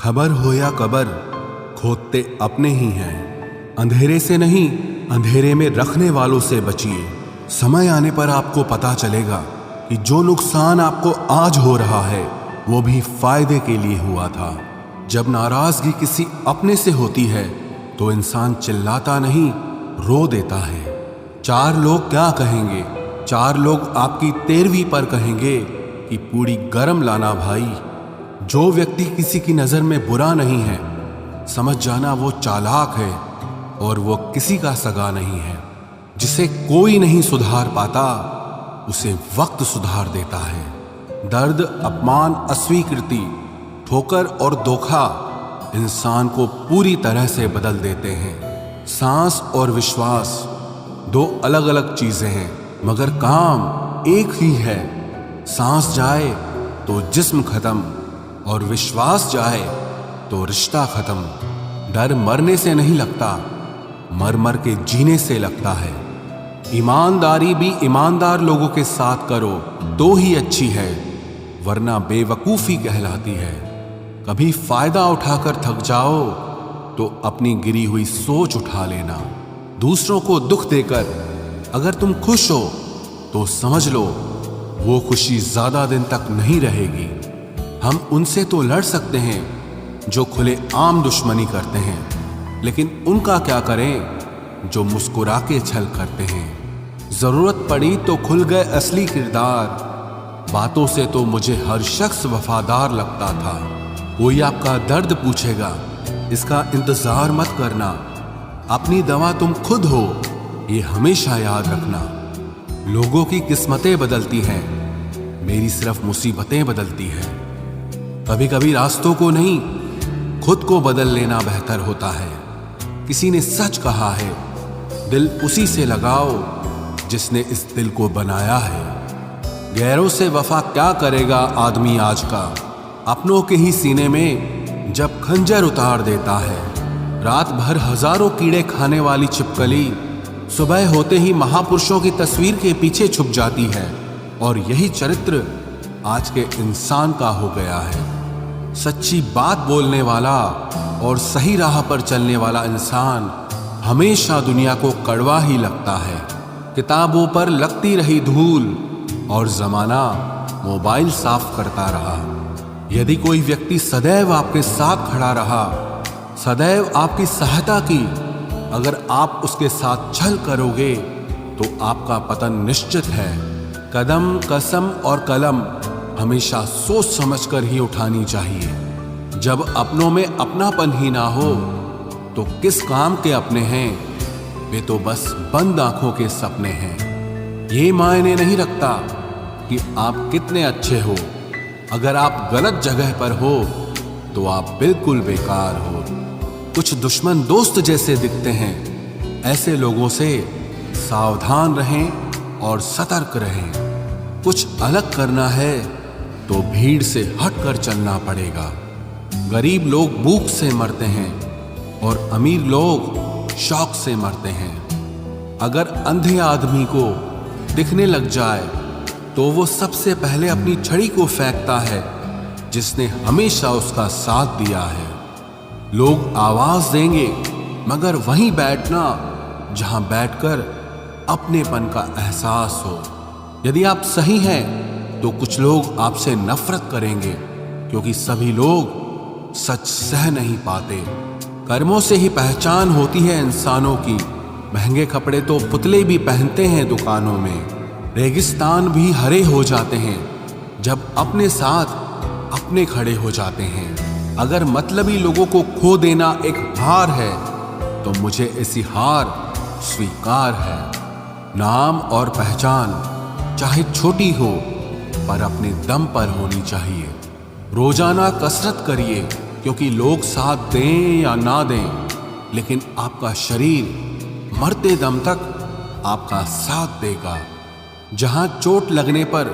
खबर हो या कबर, खोदते अपने ही हैं। अंधेरे से नहीं, अंधेरे में रखने वालों से बचिए। समय आने पर आपको पता चलेगा कि जो नुकसान आपको आज हो रहा है वो भी फायदे के लिए हुआ था। जब नाराजगी किसी अपने से होती है तो इंसान चिल्लाता नहीं, रो देता है। 4 लोग क्या कहेंगे? 4 लोग आपकी 13वीं पर कहेंगे कि पूरी गरम लाना भाई। जो व्यक्ति किसी की नजर में बुरा नहीं है, समझ जाना वो चालाक है और वो किसी का सगा नहीं है। जिसे कोई नहीं सुधार पाता उसे वक्त सुधार देता है। दर्द, अपमान, अस्वीकृति, ठोकर और धोखा इंसान को पूरी तरह से बदल देते हैं। सांस और विश्वास 2 अलग अलग चीजें हैं, मगर काम एक ही है। सांस जाए तो जिस्म खत्म और विश्वास जाए तो रिश्ता खत्म। डर मरने से नहीं लगता, मर मर के जीने से लगता है। ईमानदारी भी ईमानदार लोगों के साथ करो तो ही अच्छी है, वरना बेवकूफी कहलाती है। कभी फायदा उठाकर थक जाओ तो अपनी गिरी हुई सोच उठा लेना। दूसरों को दुख देकर अगर तुम खुश हो तो समझ लो वो खुशी ज्यादा दिन तक नहीं रहेगी। हम उनसे तो लड़ सकते हैं जो खुले आम दुश्मनी करते हैं, लेकिन उनका क्या करें जो मुस्कुरा के छल करते हैं। जरूरत पड़ी तो खुल गए असली किरदार, बातों से तो मुझे हर शख्स वफादार लगता था। कोई आपका दर्द पूछेगा, इसका इंतजार मत करना। अपनी दवा तुम खुद हो, ये हमेशा याद रखना। लोगों की किस्मतें बदलती हैं, मेरी सिर्फ मुसीबतें बदलती हैं। कभी कभी रास्तों को नहीं, खुद को बदल लेना बेहतर होता है। किसी ने सच कहा है, दिल उसी से लगाओ जिसने इस दिल को बनाया है। गैरों से वफा क्या करेगा आदमी आज का, अपनों के ही सीने में जब खंजर उतार देता है। रात भर हजारों कीड़े खाने वाली छिपकली सुबह होते ही महापुरुषों की तस्वीर के पीछे छुप जाती है, और यही चरित्र आज के इंसान का हो गया है। सच्ची बात बोलने वाला और सही राह पर चलने वाला इंसान हमेशा दुनिया को कड़वा ही लगता है। किताबों पर लगती रही धूल और जमाना मोबाइल साफ करता रहा। यदि कोई व्यक्ति सदैव आपके साथ खड़ा रहा, सदैव आपकी सहायता की, अगर आप उसके साथ छल करोगे तो आपका पतन निश्चित है। कदम, कसम और कलम हमेशा सोच समझकर ही उठानी चाहिए। जब अपनों में अपनापन ही ना हो तो किस काम के अपने हैं, वे तो बस बंद आंखों के सपने हैं। ये मायने नहीं रखता कि आप कितने अच्छे हो, अगर आप गलत जगह पर हो तो आप बिल्कुल बेकार हो। कुछ दुश्मन दोस्त जैसे दिखते हैं, ऐसे लोगों से सावधान रहें और सतर्क रहें। कुछ अलग करना है तो भीड़ से हटकर चलना पड़ेगा। गरीब लोग भूख से मरते हैं और अमीर लोग शौक से मरते हैं। अगर अंधे आदमी को दिखने लग जाए तो वो सबसे पहले अपनी छड़ी को फेंकता है जिसने हमेशा उसका साथ दिया है। लोग आवाज देंगे, मगर वहीं बैठना जहां बैठकर अपनेपन का एहसास हो। यदि आप सही हैं तो कुछ लोग आपसे नफरत करेंगे, क्योंकि सभी लोग सच सह नहीं पाते। कर्मों से ही पहचान होती है इंसानों की। महंगे कपड़े तो पुतले भी पहनते हैं दुकानों में। रेगिस्तान भी हरे हो जाते हैं जब अपने साथ अपने खड़े हो जाते हैं। अगर मतलबी लोगों को खो देना एक हार है तो मुझे ऐसी हार स्वीकार है। नाम और पहचान चाहे छोटी हो पर अपने दम पर होनी चाहिए। रोजाना कसरत करिए, क्योंकि लोग साथ दें या ना दें, लेकिन आपका शरीर मरते दम तक आपका साथ देगा। जहां चोट लगने पर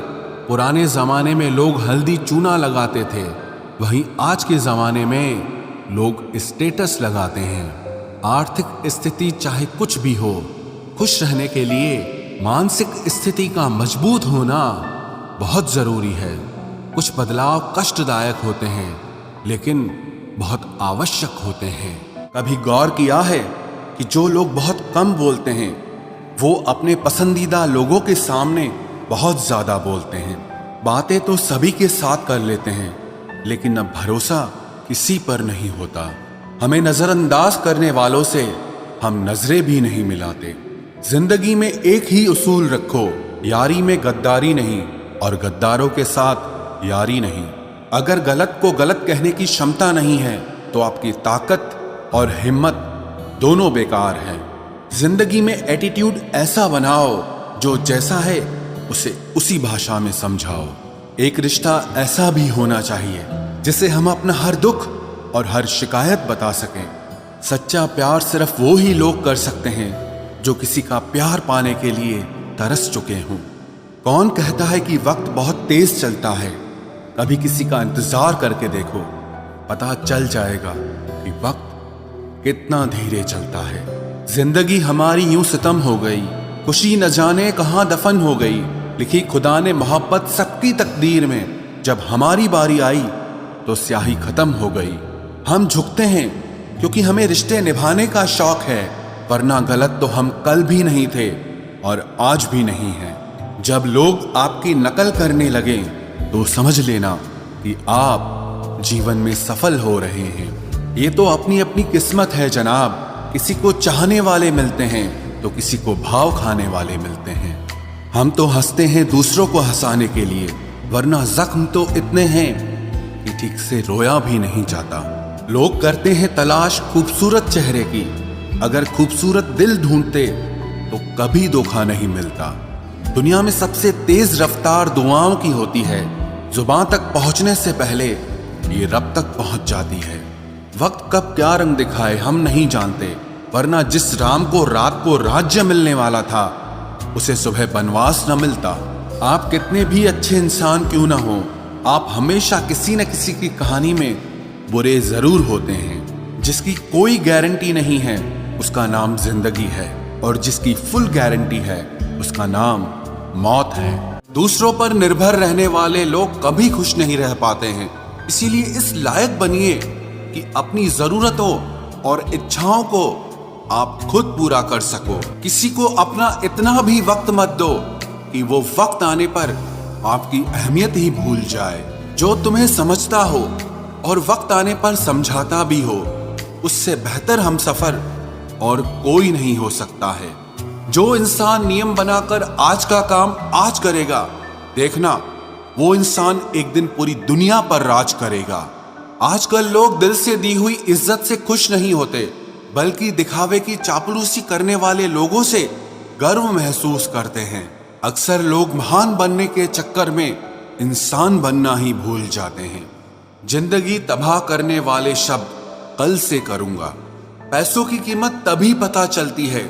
पुराने जमाने में लोग हल्दी चूना लगाते थे, वहीं आज के जमाने में लोग स्टेटस लगाते हैं। आर्थिक स्थिति चाहे कुछ भी हो, खुश रहने के लिए मानसिक स्थिति का मजबूत होना बहुत जरूरी है। कुछ बदलाव कष्टदायक होते हैं, लेकिन बहुत आवश्यक होते हैं। कभी गौर किया है कि जो लोग बहुत कम बोलते हैं वो अपने पसंदीदा लोगों के सामने बहुत ज्यादा बोलते हैं। बातें तो सभी के साथ कर लेते हैं, लेकिन अब भरोसा किसी पर नहीं होता। हमें नजरअंदाज करने वालों से हम नजरें भी नहीं मिलाते। जिंदगी में एक ही उसूल रखो, यारी में गद्दारी नहीं और गद्दारों के साथ यारी नहीं। अगर गलत को गलत कहने की क्षमता नहीं है तो आपकी ताकत और हिम्मत दोनों बेकार है। जिंदगी में एटीट्यूड ऐसा बनाओ जो जैसा है उसे उसी भाषा में समझाओ। एक रिश्ता ऐसा भी होना चाहिए जिसे हम अपना हर दुख और हर शिकायत बता सकें। सच्चा प्यार सिर्फ वो ही लोग कर सकते हैं जो किसी का प्यार पाने के लिए तरस चुके हों। कौन कहता है कि वक्त बहुत तेज चलता है? कभी किसी का इंतजार करके देखो, पता चल जाएगा कि वक्त कितना धीरे चलता है। जिंदगी हमारी यूं सितम हो गई, खुशी न जाने कहां दफन हो गई। लिखी खुदा ने मोहब्बत सबकी तकदीर में, जब हमारी बारी आई तो स्याही खत्म हो गई। हम झुकते हैं क्योंकि हमें रिश्ते निभाने का शौक है, वरना गलत तो हम कल भी नहीं थे और आज भी नहीं हैं। जब लोग आपकी नकल करने लगे तो समझ लेना कि आप जीवन में सफल हो रहे हैं। ये तो अपनी अपनी किस्मत है जनाब। किसी को चाहने वाले मिलते हैं तो किसी को भाव खाने वाले मिलते हैं। हम तो हंसते हैं दूसरों को हंसाने के लिए, वरना जख्म तो इतने हैं कि ठीक से रोया भी नहीं जाता। लोग करते हैं तलाश खूबसूरत चेहरे की, अगर खूबसूरत दिल ढूंढते तो कभी धोखा नहीं मिलता। दुनिया में सबसे तेज रफ्तार दुआओं की होती है। जुबान तक पहुंचने से पहले ये रब तक पहुंच जाती है। वक्त कब क्या रंग दिखाए हम नहीं जानते, वरना जिस राम को रात को राज्य मिलने वाला था उसे सुबह बनवास न मिलता। आप कितने भी अच्छे इंसान क्यों ना हो, आप हमेशा किसी न किसी की कहानी में बुरे जरूर होते हैं। जिसकी कोई गारंटी नहीं है उसका नाम जिंदगी है, और जिसकी फुल गारंटी है उसका नाम मौत है। दूसरों पर निर्भर रहने वाले लोग कभी खुश नहीं रह पाते हैं। इसीलिए इस लायक बनिए कि अपनी जरूरतों और इच्छाओं को आप खुद पूरा कर सको। किसी को अपना इतना भी वक्त मत दो कि वो वक्त आने पर आपकी अहमियत ही भूल जाए। जो तुम्हें समझता हो और वक्त आने पर समझाता भी हो, उससे बेहतर हमसफर और कोई नहीं हो सकता है। जो इंसान नियम बनाकर आज का काम आज करेगा, देखना वो इंसान एक दिन पूरी दुनिया पर राज करेगा। आजकल लोग दिल से दी हुई इज्जत से खुश नहीं होते, बल्कि दिखावे की चापलूसी करने वाले लोगों से गर्व महसूस करते हैं। अक्सर लोग महान बनने के चक्कर में इंसान बनना ही भूल जाते हैं। जिंदगी तबाह करने वाले शब्द कल से करूंगा। पैसों की कीमत तभी पता चलती है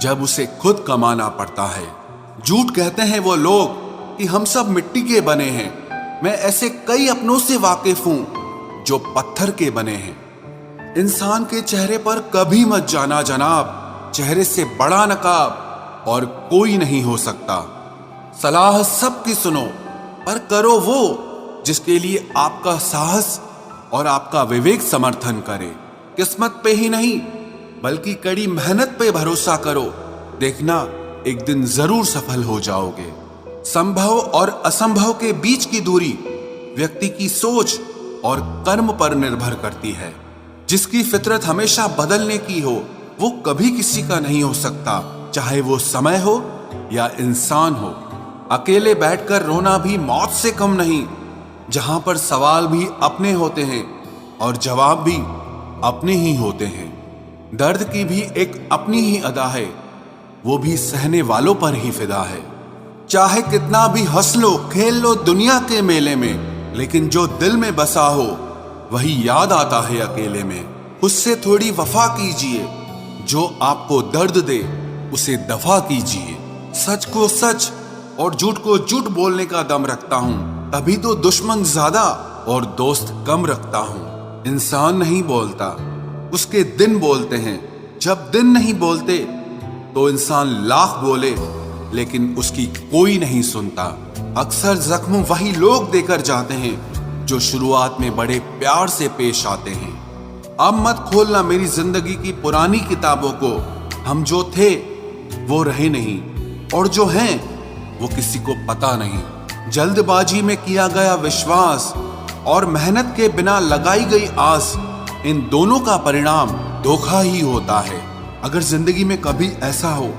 जब उसे खुद कमाना पड़ता है। झूठ कहते हैं वो लोग कि हम सब मिट्टी के बने हैं। मैं ऐसे कई अपनों से वाकिफ हूं जो पत्थर के बने हैं। इंसान के चेहरे पर कभी मत जाना जनाब, चेहरे से बड़ा नकाब और कोई नहीं हो सकता। सलाह सबकी सुनो, पर करो वो जिसके लिए आपका साहस और आपका विवेक समर्थन करे। किस्मत पे ही नहीं बल्कि कड़ी मेहनत पे भरोसा करो, देखना एक दिन जरूर सफल हो जाओगे। संभव और असंभव के बीच की दूरी व्यक्ति की सोच और कर्म पर निर्भर करती है। जिसकी फितरत हमेशा बदलने की हो वो कभी किसी का नहीं हो सकता, चाहे वो समय हो या इंसान हो। अकेले बैठकर रोना भी मौत से कम नहीं, जहां पर सवाल भी अपने होते हैं और जवाब भी अपने ही होते हैं। दर्द की भी एक अपनी ही अदा है, वो भी सहने वालों पर ही फिदा है। चाहे कितना भी हंस लो खेल लो दुनिया के मेले में, लेकिन जो दिल में बसा हो वही याद आता है अकेले में। उससे थोड़ी वफा कीजिए, जो आपको दर्द दे उसे दफा कीजिए। सच को सच और झूठ को झूठ बोलने का दम रखता हूं, तभी तो दुश्मन ज्यादा और दोस्त कम रखता हूं। इंसान नहीं बोलता, उसके दिन बोलते हैं। जब दिन नहीं बोलते तो इंसान लाख बोले लेकिन उसकी कोई नहीं सुनता। अक्सर जख्म वही लोग देकर जाते हैं जो शुरुआत में बड़े प्यार से पेश आते हैं। अब मत खोलना मेरी जिंदगी की पुरानी किताबों को। हम जो थे वो रहे नहीं, और जो हैं वो किसी को पता नहीं। जल्दबाजी में किया गया विश्वास और मेहनत के बिना लगाई गई आस, इन दोनों का परिणाम धोखा ही होता है। अगर जिंदगी में कभी ऐसा हो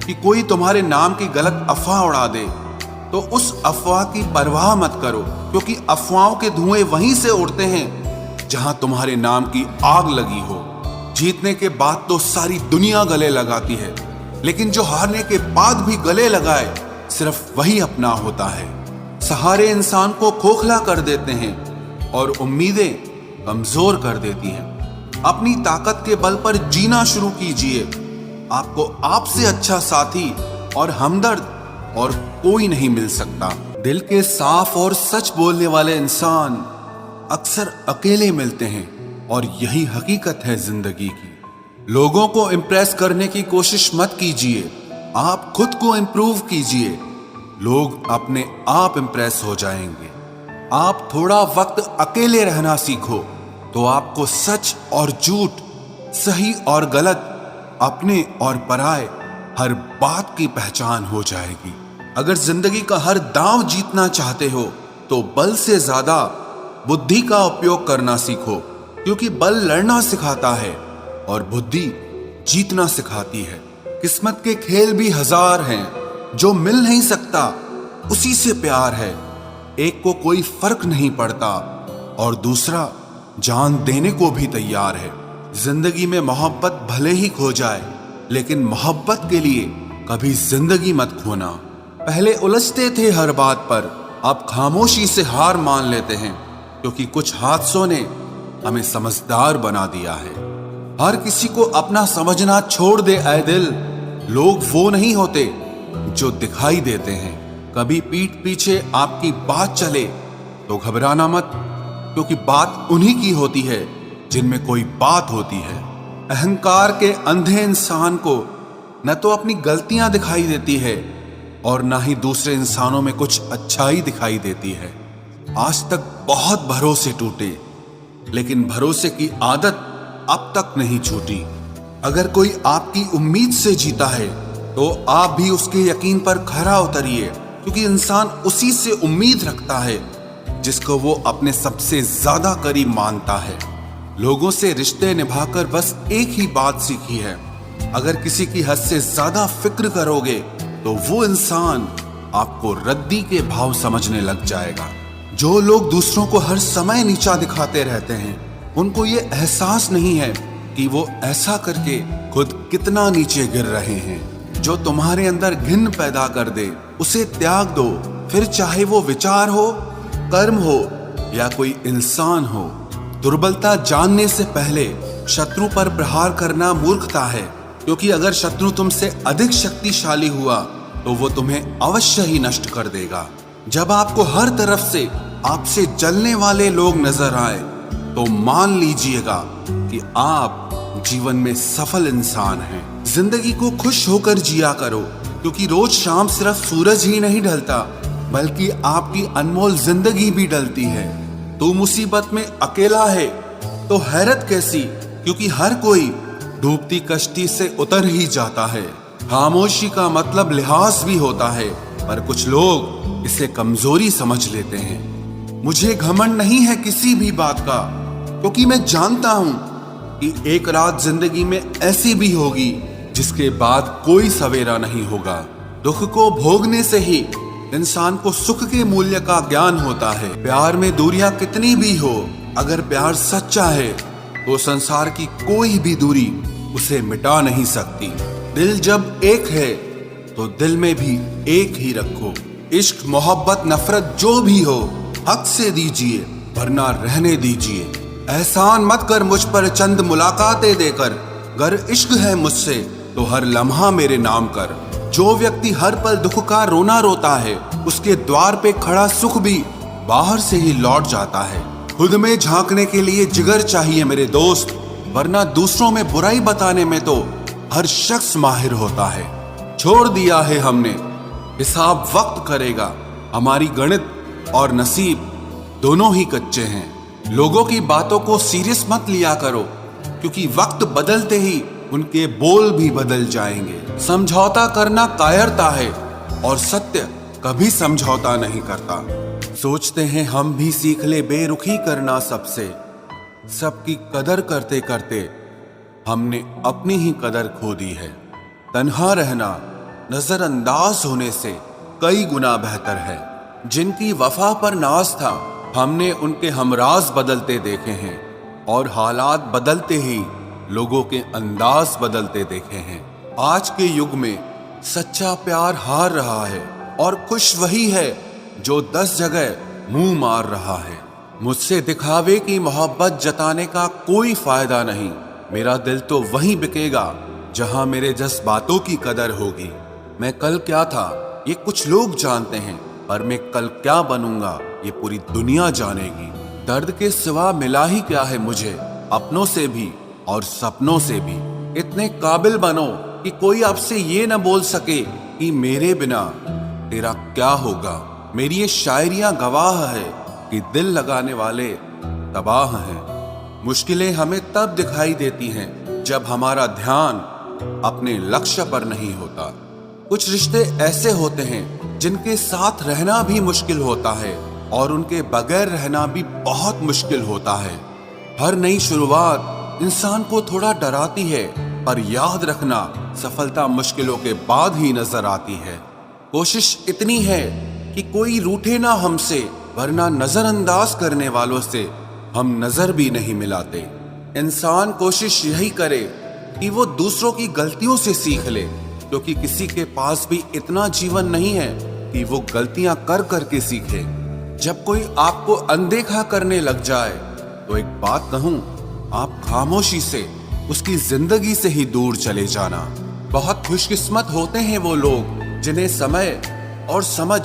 कि कोई तुम्हारे नाम की गलत अफवाह उड़ा दे, तो उस अफवाह की परवाह मत करो, क्योंकि अफवाहों के धुएं वहीं से उड़ते हैं जहां तुम्हारे नाम की आग लगी हो। जीतने के बाद तो सारी दुनिया गले लगाती है, लेकिन जो हारने के बाद भी गले लगाए, सिर्फ वही अपना होता है। सहारे इंसान को खोखला कर देते हैं और उम्मीदें कमजोर कर देती हैं। अपनी ताकत के बल पर जीना शुरू कीजिए। आपको आपसे अच्छा साथी और हमदर्द और कोई नहीं मिल सकता। दिल के साफ और सच बोलने वाले इंसान अक्सर अकेले मिलते हैं, और यही हकीकत है जिंदगी की। लोगों को इम्प्रेस करने की कोशिश मत कीजिए, आप खुद को इम्प्रूव कीजिए। लोग अपने आप इम्प्रेस हो जाएंगे। आप थोड़ा वक्त अकेले रहना सीखो, तो आपको सच और झूठ, सही और गलत, अपने और पराये, हर बात की पहचान हो जाएगी। अगर जिंदगी का हर दांव जीतना चाहते हो, तो बल से ज्यादा बुद्धि का उपयोग करना सीखो, क्योंकि बल लड़ना सिखाता है और बुद्धि जीतना सिखाती है। किस्मत के खेल भी हजार हैं, जो मिल नहीं सकता उसी से प्यार है। एक को कोई फर्क नहीं पड़ता और दूसरा जान देने को भी तैयार है। जिंदगी में मोहब्बत भले ही खो जाए, लेकिन मोहब्बत के लिए कभी जिंदगी मत खोना। पहले उलझते थे हर बात पर, अब खामोशी से हार मान लेते हैं, क्योंकि कुछ हादसों ने हमें समझदार बना दिया है। हर किसी को अपना समझना छोड़ दे ऐ दिल। लोग वो नहीं होते जो दिखाई देते हैं। कभी पीठ पीछे आपकी बात चले तो घबराना मत, क्योंकि बात उन्हीं की होती है जिनमें कोई बात होती है। अहंकार के अंधे इंसान को न तो अपनी गलतियां दिखाई देती है और ना ही दूसरे इंसानों में कुछ अच्छाई दिखाई देती है। आज तक बहुत भरोसे टूटे, लेकिन भरोसे की आदत अब तक नहीं छूटी। अगर कोई आपकी उम्मीद से जीता है, तो आप भी उसके यकीन पर खरा उतरिए, क्योंकि इंसान उसी से उम्मीद रखता है जिसको वो अपने सबसे ज्यादा करीब मानता है। लोगों से रिश्ते निभाकर बस एक ही बात सीखी है, अगर किसी की हद से ज्यादा फिक्र करोगे तो वो इंसान आपको रद्दी के भाव समझने लग जाएगा। जो लोग दूसरों को हर समय नीचा दिखाते रहते हैं, उनको ये एहसास नहीं है कि वो ऐसा करके खुद कितना नीचे गिर रहे हैं। जो तुम्हारे अंदर घिन पैदा कर दे, उसे त्याग दो, फिर चाहे वो विचार हो, कर्म हो या कोई इंसान हो। दुर्बलता जानने से पहले शत्रु पर प्रहार करना मूर्खता है, क्योंकि अगर शत्रु तुमसे अधिक शक्तिशाली हुआ तो वो तुम्हें अवश्य ही नष्ट कर देगा। जब आपको हर तरफ से आपसे जलने वाले लोग नजर आए, तो मान लीजिएगा कि आप जीवन में सफल इंसान हैं। जिंदगी को खुश होकर जिया करो, क्योंकि रोज शाम सिर्फ सूरज ही नहीं ढलता, बल्कि आपकी अनमोल जिंदगी भी ढलती है। तू मुसीबत में अकेला है तो हैरत कैसी, क्योंकि हर कोई डूबती कश्ती से उतर ही जाता है। खामोशी का मतलब लिहाज भी होता है, पर कुछ लोग इसे कमजोरी समझ लेते हैं। मुझे घमंड नहीं है किसी भी बात का, क्योंकि मैं जानता हूं कि एक रात जिंदगी में ऐसी भी होगी जिसके बाद कोई सवेरा नहीं होगा। दुख को भोगने से ही इंसान को सुख के मूल्य का ज्ञान होता है। प्यार में दूरियां कितनी भी हो, अगर प्यार सच्चा है तो संसार की कोई भी दूरी उसे मिटा नहीं सकती। दिल जब एक है तो दिल में भी एक ही रखो। इश्क मोहब्बत नफरत जो भी हो, हक से दीजिए, वरना रहने दीजिए। एहसान मत कर मुझ पर चंद मुलाकातें देकर, गर इश्क है मुझसे तो हर लम्हा मेरे नाम कर। जो व्यक्ति हर पल दुख का रोना रोता है, उसके द्वार पे खड़ा सुख भी बाहर से ही लौट जाता है। खुद में झांकने के लिए जिगर चाहिए मेरे दोस्त, वरना दूसरों में बुराई बताने में तो हर शख्स माहिर होता है। छोड़ दिया है हमने, हिसाब वक्त करेगा। हमारी गणित और नसीब दोनों ही कच्चे हैं। लोगों की बातों को सीरियस मत लिया करो, क्योंकि वक्त बदलते ही उनके बोल भी बदल जाएंगे। समझौता करना कायरता है और सत्य कभी समझौता नहीं करता। सोचते हैं हम भी सीख ले बेरुखी करना सबसे, सबकी कदर करते करते हमने अपनी ही कदर खो दी है। तन्हा रहना नजरअंदाज होने से कई गुना बेहतर है। जिनकी वफा पर नाज था हमने उनके हमराज बदलते देखे हैं, और हालात बदलते ही लोगों के अंदाज बदलते देखे हैं। आज के युग में सच्चा प्यार हार रहा है और खुश वही है जो 10 जगह मुंह मार रहा है। मुझसे दिखावे की मोहब्बत जताने का कोई फायदा नहीं। मेरा दिल तो वहीं बिकेगा जहां मेरे जज्बातों की कदर होगी। मैं कल क्या था ये कुछ लोग जानते हैं, पर मैं कल क्या बनूंगा ये पूरी दुनिया जानेगी। दर्द के सिवा मिला ही क्या है मुझे अपनों से भी और सपनों से भी। इतने काबिल बनो कि कोई आपसे ये न बोल सके कि मेरे बिना तेरा क्या होगा। मेरी ये शायरियां गवाह है कि दिल लगाने वाले तबाह हैं। मुश्किलें हमें तब दिखाई देती हैं जब हमारा ध्यान अपने लक्ष्य पर नहीं होता। कुछ रिश्ते ऐसे होते हैं जिनके साथ रहना भी मुश्किल होता है और उनके बगैर रहना भी बहुत मुश्किल होता है। हर नई शुरुआत इंसान को थोड़ा डराती है, पर याद रखना सफलता मुश्किलों के बाद ही नजर आती है। कोशिश इतनी है कि कोई रूठे ना हमसे, वरना नजरअंदाज करने वालों से हम नजर भी नहीं मिलाते। इंसान कोशिश यही करे कि वो दूसरों की गलतियों से सीख ले, क्योंकि किसी के पास भी इतना जीवन नहीं है कि वो गलतियां कर करके सीखे। जब कोई आपको अनदेखा करने लग जाए तो एक बात कहूं, आप खामोशी से उसकी जिंदगी से ही दूर चले जाना। बहुत खुशकिस्मत होते हैं वो लोग जिन्हें समय और समझ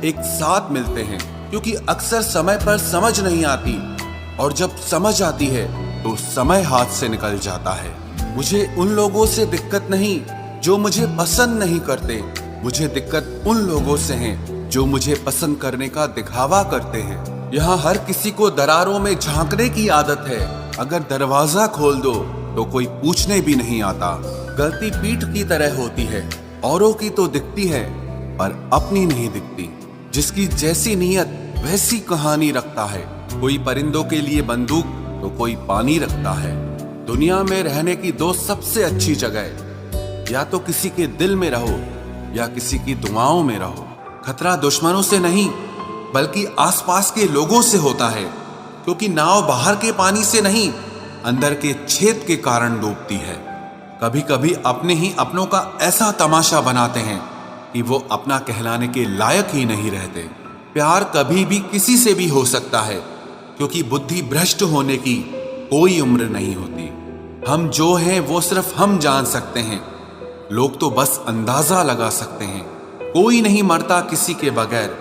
एक साथ मिलते हैं, क्योंकि अक्सर समय पर समझ नहीं आती और जब समझ आती है तो समय हाथ से निकल जाता है। मुझे उन लोगों से दिक्कत नहीं जो मुझे पसंद नहीं करते, मुझे दिक्कत उन लोगों से है जो मुझे पसंद करने का दिखावा करते हैं। यहाँ हर किसी को दरारों में झांकने की आदत है। अगर दरवाजा खोल दो तो कोई पूछने भी नहीं आता। गलती पीठ की तरह होती है, औरों की तो दिखती है पर अपनी नहीं दिखती। जिसकी जैसी नीयत वैसी कहानी रखता है। कोई परिंदों के लिए बंदूक तो कोई पानी रखता है। दुनिया में रहने की दो सबसे अच्छी जगह, या तो किसी के दिल में रहो या किसी की दुआओं में रहो। खतरा दुश्मनों से नहीं बल्कि आसपास के लोगों से होता है, क्योंकि नाव बाहर के पानी से नहीं अंदर के छेद के कारण डूबती है। कभी कभी अपने ही अपनों का ऐसा तमाशा बनाते हैं कि वो अपना कहलाने के लायक ही नहीं रहते। प्यार कभी भी किसी से भी हो सकता है, क्योंकि बुद्धि भ्रष्ट होने की कोई उम्र नहीं होती। हम जो हैं वो सिर्फ हम जान सकते हैं, लोग तो बस अंदाजा लगा सकते हैं। कोई नहीं मरता किसी के बगैर,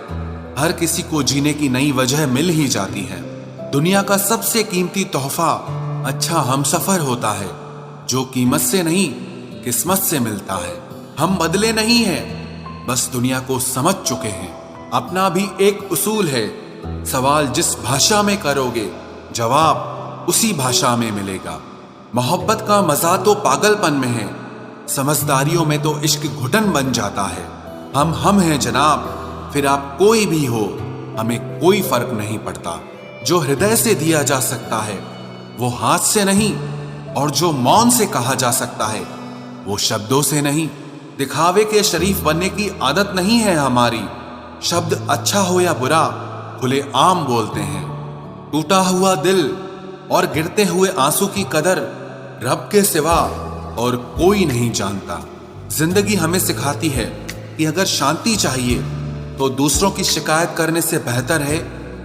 हर किसी को जीने की नई वजह मिल ही जाती है। दुनिया का सबसे कीमती तोहफा अच्छा हमसफर होता है, जो कीमत से नहीं किस्मत से मिलता है। हम बदले नहीं हैं, बस दुनिया को समझ चुके हैं। अपना भी एक उसूल है, सवाल जिस भाषा में करोगे जवाब उसी भाषा में मिलेगा। मोहब्बत का मजा तो पागलपन में है, समझदारियों में तो इश्क घुटन बन जाता है। हम हैं जनाब, फिर आप कोई भी हो, हमें कोई फर्क नहीं पड़ता। जो हृदय से दिया जा सकता है वो हाथ से नहीं, और जो मौन से कहा जा सकता है वो शब्दों से नहीं। दिखावे के शरीफ बनने की आदत नहीं है हमारी। शब्द अच्छा हो या बुरा खुले आम बोलते हैं। टूटा हुआ दिल और गिरते हुए आंसू की कदर रब के सिवा और कोई नहीं जानता। जिंदगी हमें सिखाती है कि अगर शांति चाहिए तो दूसरों की शिकायत करने से बेहतर है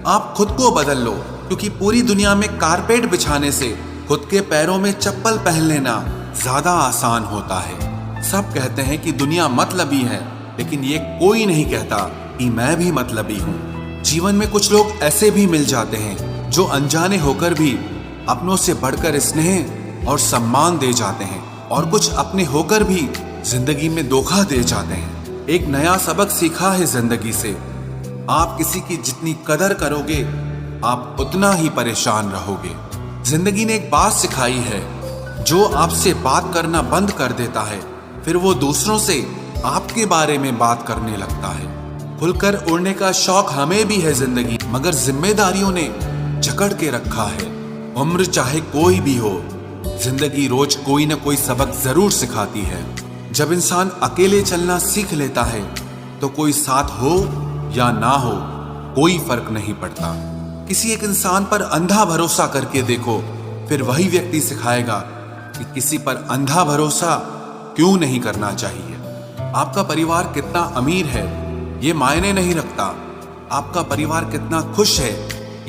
आप खुद को बदल लो, क्योंकि पूरी दुनिया में कारपेट बिछाने से खुद के पैरों में चप्पल पहन लेना ज्यादा आसान होता है। सब कहते हैं कि दुनिया मतलबी है, लेकिन ये कोई नहीं कहता कि मैं भी मतलबी हूँ। जीवन में कुछ लोग ऐसे भी मिल जाते हैं जो अनजाने होकर भी अपनों से बढ़कर स्नेह और सम्मान दे जाते हैं, और कुछ अपने होकर भी जिंदगी में धोखा दे जाते हैं। एक नया सबक सीखा है जिंदगी से, आप किसी की जितनी कदर करोगे आप उतना ही परेशान रहोगे। जिंदगी ने एक बात सिखाई है जो आपसे बात करना बंद कर देता है, फिर वो दूसरों से आपके बारे में बात करने लगता है। खुलकर उड़ने का शौक हमें भी है जिंदगी, मगर जिम्मेदारियों ने जकड़ के रखा है। उम्र चाहे कोई भी हो, जिंदगी रोज कोई न कोई सबक जरूर सिखाती है। जब इंसान अकेले चलना सीख लेता है तो कोई साथ हो या ना हो कोई फर्क नहीं पड़ता। किसी एक इंसान पर अंधा भरोसा करके देखो, फिर वही व्यक्ति सिखाएगा कि किसी पर अंधा भरोसा क्यों नहीं करना चाहिए। आपका परिवार कितना अमीर है ये मायने नहीं रखता, आपका परिवार कितना खुश है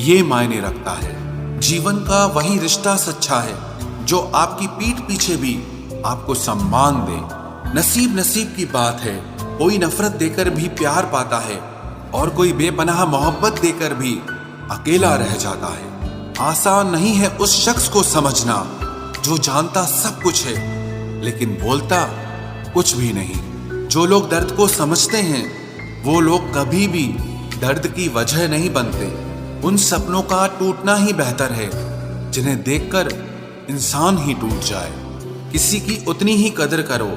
ये मायने रखता है। जीवन का वही रिश्ता सच्चा है जो आपकी पीठ पीछे भी आपको सम्मान दे। नसीब नसीब की बात है, कोई नफरत देकर भी प्यार पाता है और कोई बेपनाह मोहब्बत देकर भी अकेला रह जाता है। आसान नहीं है उस शख्स को समझना जो जानता सब कुछ है लेकिन बोलता कुछ भी नहीं। जो लोग दर्द को समझते हैं वो लोग कभी भी दर्द की वजह नहीं बनते। उन सपनों का टूटना ही बेहतर है जिन्हें देखकर इंसान ही टूट जाए। किसी की उतनी ही कदर करो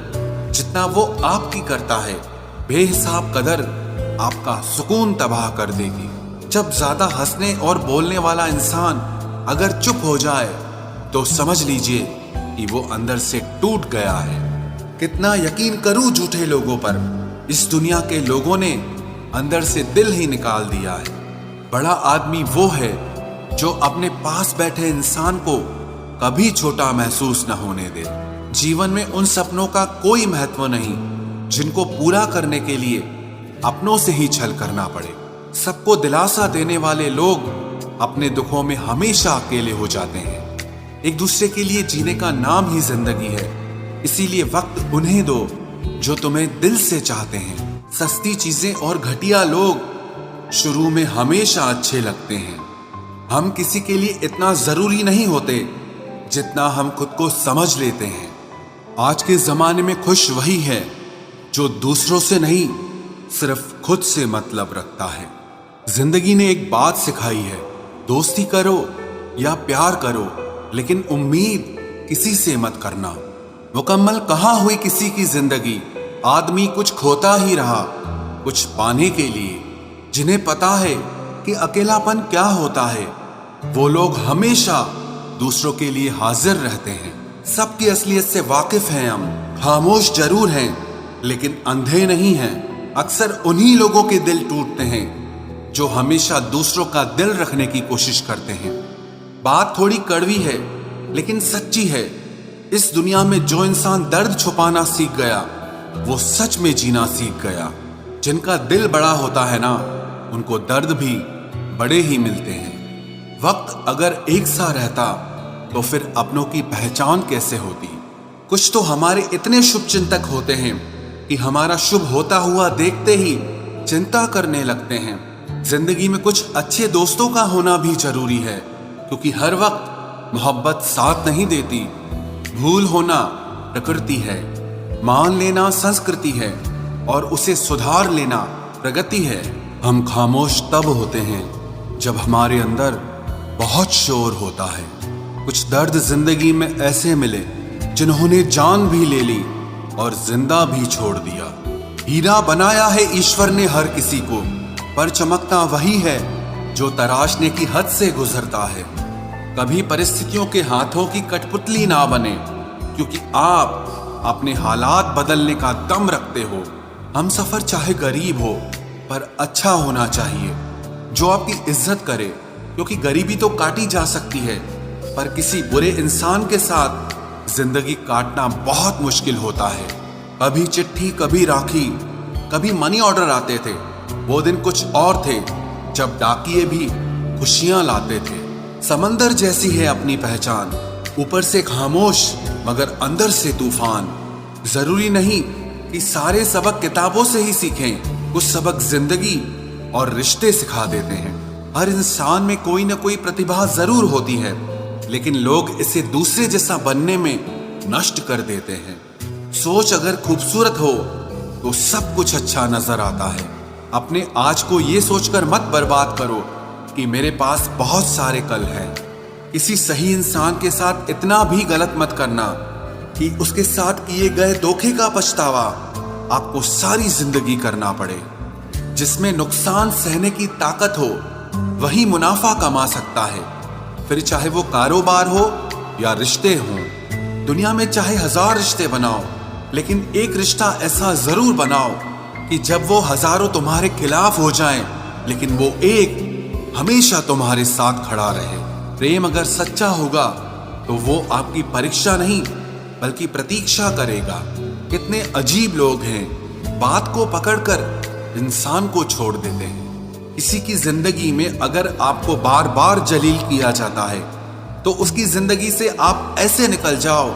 जितना वो आपकी करता है। बेहिसाब कदर आपका सुकून तबाह कर देगी। जब ज्यादा हंसने और बोलने वाला इंसान अगर चुप हो जाए तो समझ लीजिए कि वो अंदर से टूट गया है। कितना यकीन करूं झूठे लोगों पर, इस दुनिया के लोगों ने अंदर से दिल ही निकाल दिया है। बड़ा आदमी वो है जो अपने पास बैठे इंसान को कभी छोटा महसूस न होने दे। जीवन में उन सपनों का कोई महत्व नहीं जिनको पूरा करने के लिए अपनों से ही छल करना पड़े। सबको दिलासा देने वाले लोग अपने दुखों में हमेशा अकेले हो जाते हैं। एक दूसरे के लिए जीने का नाम ही जिंदगी है, इसीलिए वक्त उन्हें दो जो तुम्हें दिल से चाहते हैं। सस्ती चीजें और घटिया लोग शुरू में हमेशा अच्छे लगते हैं। हम किसी के लिए इतना जरूरी नहीं होते जितना हम खुद को समझ लेते हैं। आज के जमाने में खुश वही है जो दूसरों से नहीं सिर्फ खुद से मतलब रखता है। जिंदगी ने एक बात सिखाई है, दोस्ती करो या प्यार करो लेकिन उम्मीद किसी से मत करना। मुकम्मल कहाँ हुई किसी की जिंदगी, आदमी कुछ खोता ही रहा कुछ पाने के लिए। जिन्हें पता है कि अकेलापन क्या होता है वो लोग हमेशा दूसरों के लिए हाजिर रहते हैं। सबकी असलियत से वाकिफ हैं हम, खामोश जरूर हैं लेकिन अंधे नहीं हैं। अक्सर उन्हीं लोगों के दिल टूटते हैं जो हमेशा दूसरों का दिल रखने की कोशिश करते हैं। बात थोड़ी कड़वी है लेकिन सच्ची है। इस दुनिया में जो इंसान दर्द छुपाना सीख गया वो सच में जीना सीख गया। जिनका दिल बड़ा होता है ना, उनको दर्द भी बड़े ही मिलते हैं। वक्त अगर एक सा रहता तो फिर अपनों की पहचान कैसे होती। कुछ तो हमारे इतने शुभ चिंतक होते हैं कि हमारा शुभ होता हुआ देखते ही चिंता करने लगते हैं। जिंदगी में कुछ अच्छे दोस्तों का होना भी जरूरी है, क्योंकि हर वक्त मोहब्बत साथ नहीं देती। भूल होना प्रकृति है, मान लेना संस्कृति है और उसे सुधार लेना प्रगति है। हम खामोश तब होते हैं जब हमारे अंदर बहुत शोर होता है। कुछ दर्द जिंदगी में ऐसे मिले जिन्होंने जान भी ले ली और जिंदा भी छोड़ दिया। हीरा बनाया है ईश्वर ने हर किसी को, पर चमकता वही है जो तराशने की हद से गुजरता है। कभी परिस्थितियों के हाथों की कठपुतली ना बने, क्योंकि आप अपने हालात बदलने का दम रखते हो। हम सफर चाहे गरीब हो पर अच्छा होना चाहिए, जो आपकी इज्जत करे, क्योंकि गरीबी तो काटी जा सकती है पर किसी बुरे इंसान के साथ जिंदगी काटना बहुत मुश्किल होता है। कभी चिट्ठी, कभी राखी, कभी मनी ऑर्डर आते थे। वो दिन कुछ और थे जब डाकिये भी खुशियां लाते थे। समंदर जैसी है अपनी पहचान, ऊपर से खामोश मगर अंदर से तूफान। जरूरी नहीं कि सारे सबक किताबों से ही सीखें, कुछ सबक जिंदगी और रिश्ते सिखा देते हैं। हर इंसान में कोई ना कोई प्रतिभा जरूर होती है, लेकिन लोग इसे दूसरे जैसा बनने में नष्ट कर देते हैं। सोच अगर खूबसूरत हो तो सब कुछ अच्छा नजर आता है। अपने आज को ये सोचकर मत बर्बाद करो कि मेरे पास बहुत सारे कल हैं। किसी सही इंसान के साथ इतना भी गलत मत करना कि उसके साथ किए गए धोखे का पछतावा आपको सारी जिंदगी करना पड़े। जिसमें नुकसान सहने की ताकत हो वही मुनाफा कमा सकता है, फिर चाहे वो कारोबार हो या रिश्ते हों। दुनिया में चाहे 1000 रिश्ते बनाओ, लेकिन एक रिश्ता ऐसा जरूर बनाओ कि जब वो हजारों तुम्हारे खिलाफ हो जाएं, लेकिन वो एक हमेशा तुम्हारे साथ खड़ा रहे। प्रेम अगर सच्चा होगा तो वो आपकी परीक्षा नहीं बल्कि प्रतीक्षा करेगा। कितने अजीब लोग हैं, बात को पकड़कर इंसान को छोड़ देते हैं। किसी की जिंदगी में अगर आपको बार बार जलील किया जाता है तो उसकी जिंदगी से आप ऐसे निकल जाओ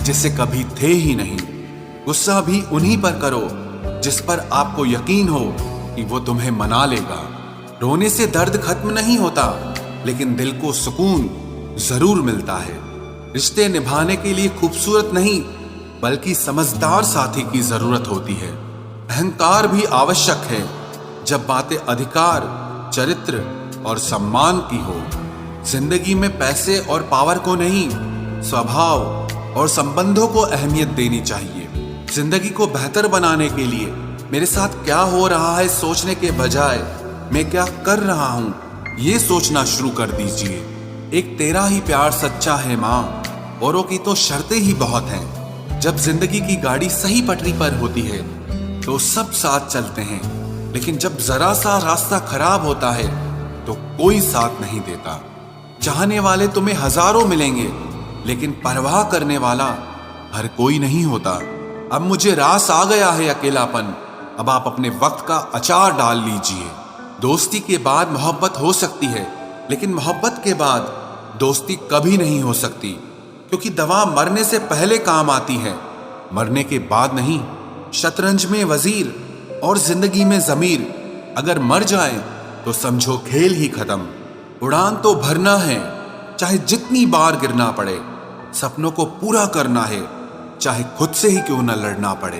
जिसे कभी थे ही नहीं। गुस्सा भी उन्हीं पर करो जिस पर आपको यकीन हो कि वो तुम्हें मना लेगा। रोने से दर्द खत्म नहीं होता, लेकिन दिल को सुकून जरूर मिलता है। रिश्ते निभाने के लिए खूबसूरत नहीं बल्कि समझदार साथी की जरूरत होती है। अहंकार भी आवश्यक है जब बातें अधिकार, चरित्र और सम्मान की हो। जिंदगी में पैसे और पावर को नहीं, स्वभाव और संबंधों को अहमियत देनी चाहिए। जिंदगी को बेहतर बनाने के लिए मेरे साथ क्या हो रहा है सोचने के बजाय मैं क्या कर रहा हूं ये सोचना शुरू कर दीजिए। एक तेरा ही प्यार सच्चा है माँ, औरों की तो शर्तें ही बहुत हैं। जब जिंदगी की गाड़ी सही पटरी पर होती है तो सब साथ चलते हैं, लेकिन जब जरा सा रास्ता खराब होता है तो कोई साथ नहीं देता। चाहने वाले तुम्हें हजारों मिलेंगे, लेकिन परवाह करने वाला हर कोई नहीं होता। अब मुझे रास आ गया है अकेलापन, अब आप अपने वक्त का अचार डाल लीजिए। दोस्ती के बाद मोहब्बत हो सकती है, लेकिन मोहब्बत के बाद दोस्ती कभी नहीं हो सकती, क्योंकि दवा मरने से पहले काम आती है, मरने के बाद नहीं। शतरंज में वजीर और जिंदगी में जमीर अगर मर जाए तो समझो खेल ही खत्म। उड़ान तो भरना है, चाहे जितनी बार गिरना पड़े। सपनों को पूरा करना है, चाहे खुद से ही क्यों न लड़ना पड़े।